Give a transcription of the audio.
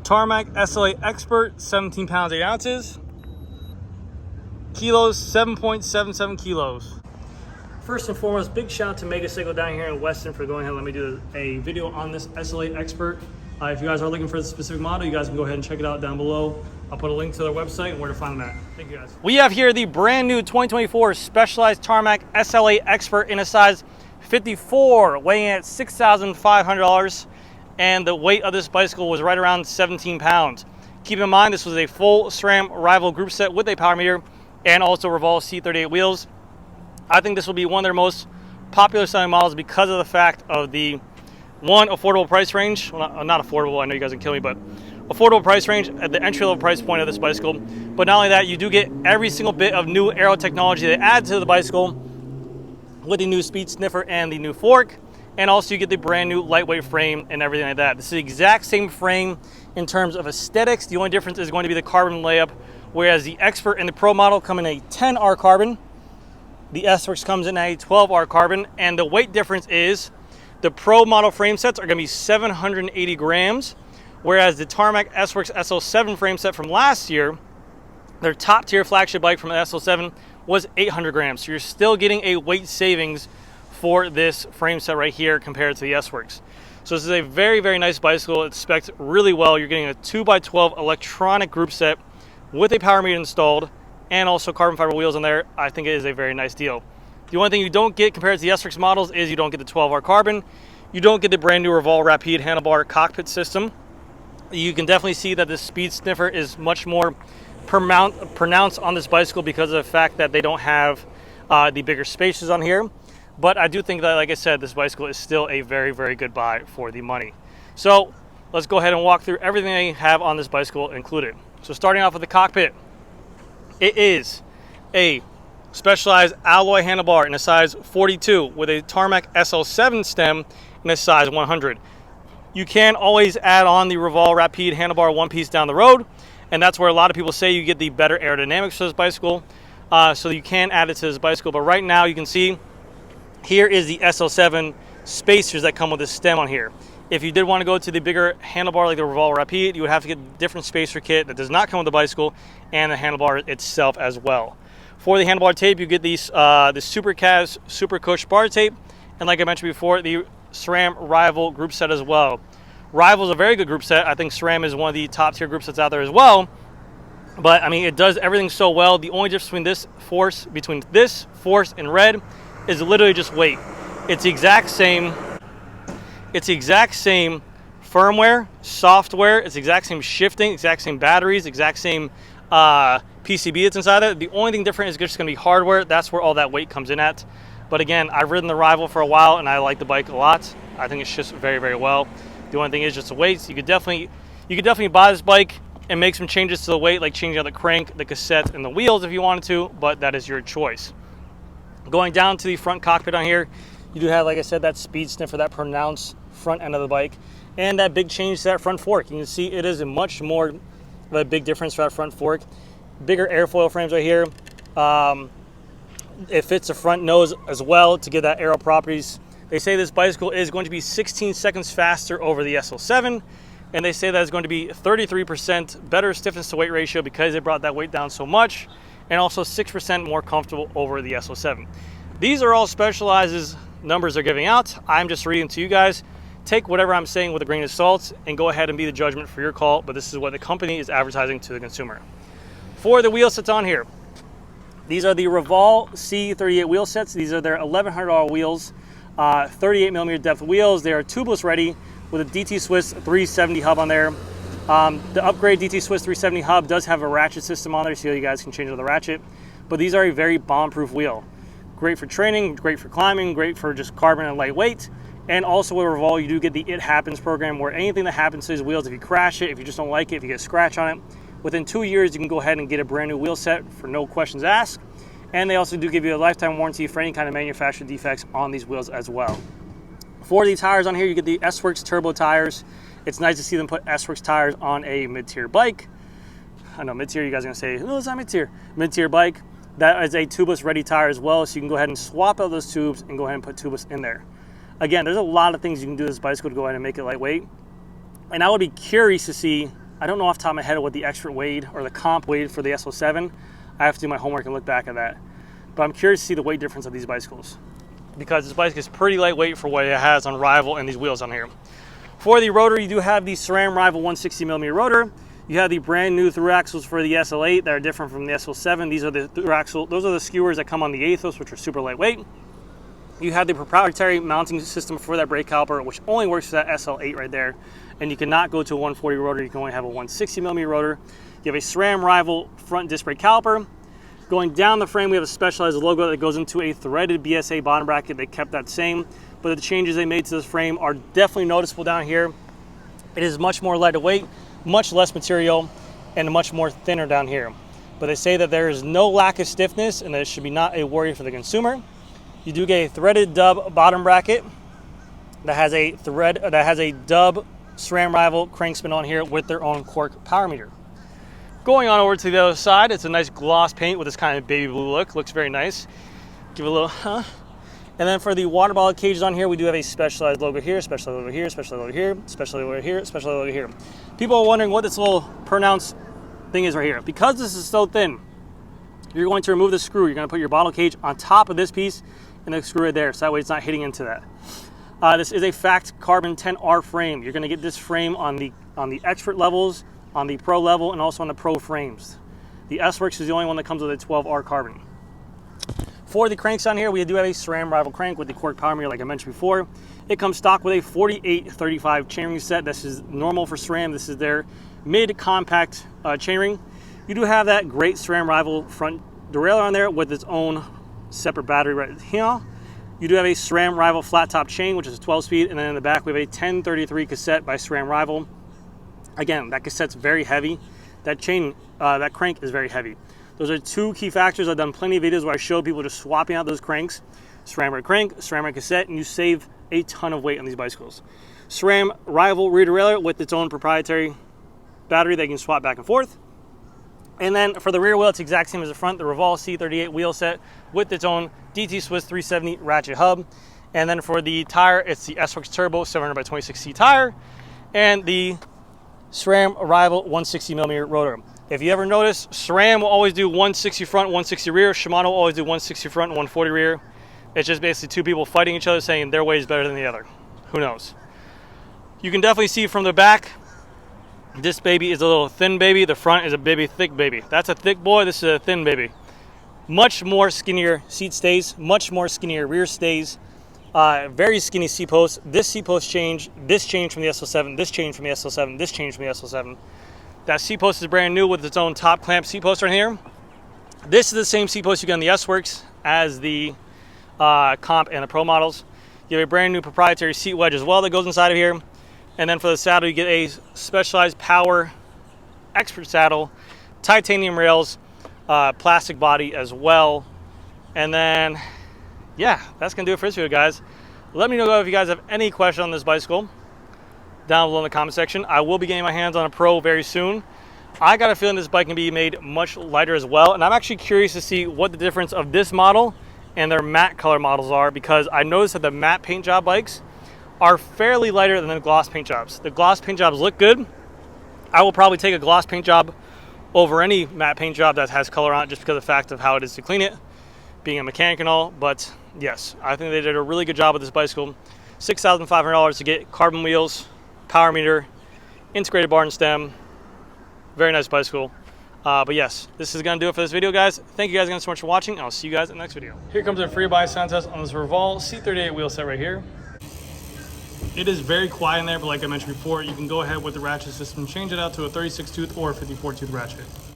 Tarmac SL8 Expert, 17 pounds, 8 ounces. Kilos, 7.77 kilos. First and foremost, big shout out to Mega Seiko down here in Weston for going ahead and let me do a video on this SL8 Expert. If you guys are looking for the specific model, you guys can go ahead and check it out down below. I'll put a link to their website and where to find them at. Thank you guys. We have here the brand new 2024 Specialized Tarmac SL8 Expert in a size 54, weighing at $6,500. And the weight of this bicycle was right around 17 pounds. Keep in mind, this was a full SRAM rival group set with a power meter and also Revolve C38 wheels. I think this will be one of their most popular selling models because of the fact of the affordable price range. Well, not affordable, I know you guys can kill me, but affordable price range at the entry-level price point of this bicycle. But not only that, you do get every single bit of new aero technology they add to the bicycle with the new speed sniffer and the new fork. And also you get the brand new lightweight frame and everything like that. This is the exact same frame in terms of aesthetics. The only difference is going to be the carbon layup, whereas the Expert and the Pro model come in a 10R carbon. The S-Works comes in a 12R carbon, and the weight difference is the Pro model frame sets are going to be 780 grams, whereas the Tarmac S-Works SL7 frame set from last year, their top tier flagship bike from the SL7, was 800 grams. So you're still getting a weight savings for this frame set right here compared to the S-Works. So this is a very, very nice bicycle. It specs really well. You're getting a 2x12 electronic group set with a power meter installed and also carbon fiber wheels on there. I think it is a very nice deal. The only thing you don't get compared to the S-Works models is you don't get the 12R carbon. You don't get the brand new Revolve Rapide handlebar cockpit system. You can definitely see that the speed sniffer is much more pronounced on this bicycle because of the fact that they don't have the bigger spaces on here. But I do think that, like I said, this bicycle is still a very, very good buy for the money. So let's go ahead and walk through everything they have on this bicycle included. So starting off with the cockpit, it is a specialized alloy handlebar in a size 42 with a Tarmac SL7 stem in a size 100. You can always add on the Revolve Rapide handlebar one piece down the road, and that's where a lot of people say you get the better aerodynamics for this bicycle. So you can add it to this bicycle, but right now you can see here is the SL7 spacers that come with this stem on here. If you did want to go to the bigger handlebar like the Revolve Rapide, you would have to get a different spacer kit that does not come with the bicycle and the handlebar itself as well. For the handlebar tape, you get these the Super Cas Super Cush bar tape, and like I mentioned before, the SRAM Rival group set as well. Rival is a very good group set. I think SRAM is one of the top tier group sets out there as well. But I mean, it does everything so well. The only difference between this force and red is literally just weight. It's the exact same. It's the exact same firmware, software. It's the exact same shifting, exact same batteries, exact same PCB that's inside it. The only thing different is just going to be hardware. That's where all that weight comes in at. But again, I've ridden the Rival for a while and I like the bike a lot. I think it's just very, very well. The only thing is just the weights. You could definitely buy this bike and make some changes to the weight, like changing out the crank, the cassette, and the wheels if you wanted to, but that is your choice. Going down to the front cockpit on here, you do have, like I said, that speed sniffer, that pronounced front end of the bike, and that big change to that front fork. You can see it is a much more of a big difference for that front fork. Bigger airfoil frames right here. It fits the front nose as well to give that aero properties. They say this bicycle is going to be 16 seconds faster over the SL7, and they say that it's going to be 33% better stiffness to weight ratio because they brought that weight down so much, and also 6% more comfortable over the SL7. These are all Specialized's numbers they're giving out. I'm just reading to you guys. Take whatever I'm saying with a grain of salt and go ahead and be the judgment for your call, but this is what the company is advertising to the consumer. For the wheel sets on here, these are the Revolve C38 wheel sets. These are their $1,100 wheels, 38mm depth wheels. They are tubeless ready with a DT Swiss 370 hub on there. The upgrade DT Swiss 370 hub does have a ratchet system on there, so you guys can change the ratchet. But these are a very bomb-proof wheel. Great for training, great for climbing, great for just carbon and lightweight. And also with Revolve, you do get the It Happens program, where anything that happens to these wheels, if you crash it, if you just don't like it, if you get a scratch on it, within 2 years, you can go ahead and get a brand new wheel set for no questions asked. And they also do give you a lifetime warranty for any kind of manufacturer defects on these wheels as well. For the tires on here, you get the S-Works turbo tires. It's nice to see them put S-Works tires on a mid-tier bike. I know mid-tier, you guys are gonna say, oh, it's not mid-tier. Mid-tier bike. That is a tubeless ready tire as well, so you can go ahead and swap out those tubes and go ahead and put tubeless in there. Again, there's a lot of things you can do with this bicycle to go ahead and make it lightweight. And I would be curious to see I don't know off the top of my head what the expert weighed or the comp weighed for the SL7. I have to do my homework and look back at that. But I'm curious to see the weight difference of these bicycles, because this bicycle is pretty lightweight for what it has on Rival and these wheels on here. For the rotor, you do have the SRAM Rival 160mm rotor. You have the brand new through axles for the SL8 that are different from the SL7. These are the through axle, those are the skewers that come on the Aethos, which are super lightweight. You have the proprietary mounting system for that brake caliper, which only works for that SL8 right there. And you cannot go to a 140 rotor, you can only have a 160mm rotor. You have a SRAM Rival front disc brake caliper. Going down the frame, we have a specialized logo that goes into a threaded BSA bottom bracket. They kept that same, but the changes they made to this frame are definitely noticeable down here. It is much more lighter weight, much less material, and much more thinner down here. But they say that there is no lack of stiffness, and that it should be not a worry for the consumer. You do get a threaded dub bottom bracket that has a dub SRAM Rival crank spin on here with their own cork power meter. Going on over to the other side, it's a nice gloss paint with this kind of baby blue look. Looks very nice. Give it a little huh. And then for the water bottle cages on here, we do have a specialized logo here, specialized logo here, specialized logo here, specialized logo here, specialized logo here. People are wondering what this little pronounced thing is right here. Because this is so thin, you're going to remove the screw. You're going to put your bottle cage on top of this piece and the screw right there, so that way it's not hitting into that. This is a Fact Carbon 10R frame. You're going to get this frame on the expert levels, on the Pro level, and also on the Pro frames. The S-Works is the only one that comes with a 12R carbon. For the cranks on here, we do have a SRAM Rival crank with the cork power meter like I mentioned before. It comes stock with a 4835 chainring set. This is normal for SRAM. This is their mid-compact chainring. You do have that great SRAM Rival front derailleur on there with its own separate battery right here. You do have a SRAM Rival flat top chain, which is a 12-speed, and then in the back we have a 1033 cassette by SRAM Rival. Again, that cassette's very heavy. That chain, that crank is very heavy. Those are two key factors. I've done plenty of videos where I show people just swapping out those cranks. SRAM crank, SRAM cassette, and you save a ton of weight on these bicycles. SRAM Rival rear derailleur with its own proprietary battery that you can swap back and forth. And then for the rear wheel, it's the exact same as the front, the Revol C38 wheel set with its own DT Swiss 370 ratchet hub. And then for the tire, it's the S-Works Turbo 700x26C tire and the SRAM Rival 160mm rotor. If you ever notice, SRAM will always do 160 front, 160 rear. Shimano will always do 160 front, 140 rear. It's just basically two people fighting each other saying their way is better than the other. Who knows? You can definitely see from the back, this baby is a little thin baby. The front is a baby thick baby. That's a thick boy. This is a thin baby. Much more skinnier seat stays, much more skinnier rear stays. Very skinny seat post. This seat post changed. This changed from the SL7. This changed from the SL7. This changed from the SL7. That seat post is brand new with its own top clamp seat post right here. This is the same seat post you get on the S-Works as the Comp and the Pro models. You have a brand new proprietary seat wedge as well that goes inside of here. And then for the saddle, you get a specialized power expert saddle, titanium rails, plastic body as well. And then, yeah, that's gonna do it for this video, guys. Let me know if you guys have any questions on this bicycle down below in the comment section. I will be getting my hands on a Pro very soon. I got a feeling this bike can be made much lighter as well, and I'm actually curious to see what the difference of this model and their matte color models are, because I noticed that the matte paint job bikes are fairly lighter than the gloss paint jobs. The gloss paint jobs look good. I will probably take a gloss paint job over any matte paint job that has color on it, just because of the fact of how it is to clean it, being a mechanic and all. But yes, I think they did a really good job with this bicycle. $6,500 to get carbon wheels, power meter, integrated bar and stem. Very nice bicycle. But yes, this is going to do it for this video, guys. Thank you guys again so much for watching. I'll see you guys in the next video. Here comes a free buy sound test on this Revol C38 wheel set right here. It is very quiet in there, but like I mentioned before, you can go ahead with the ratchet system, change it out to a 36 tooth or a 54 tooth ratchet.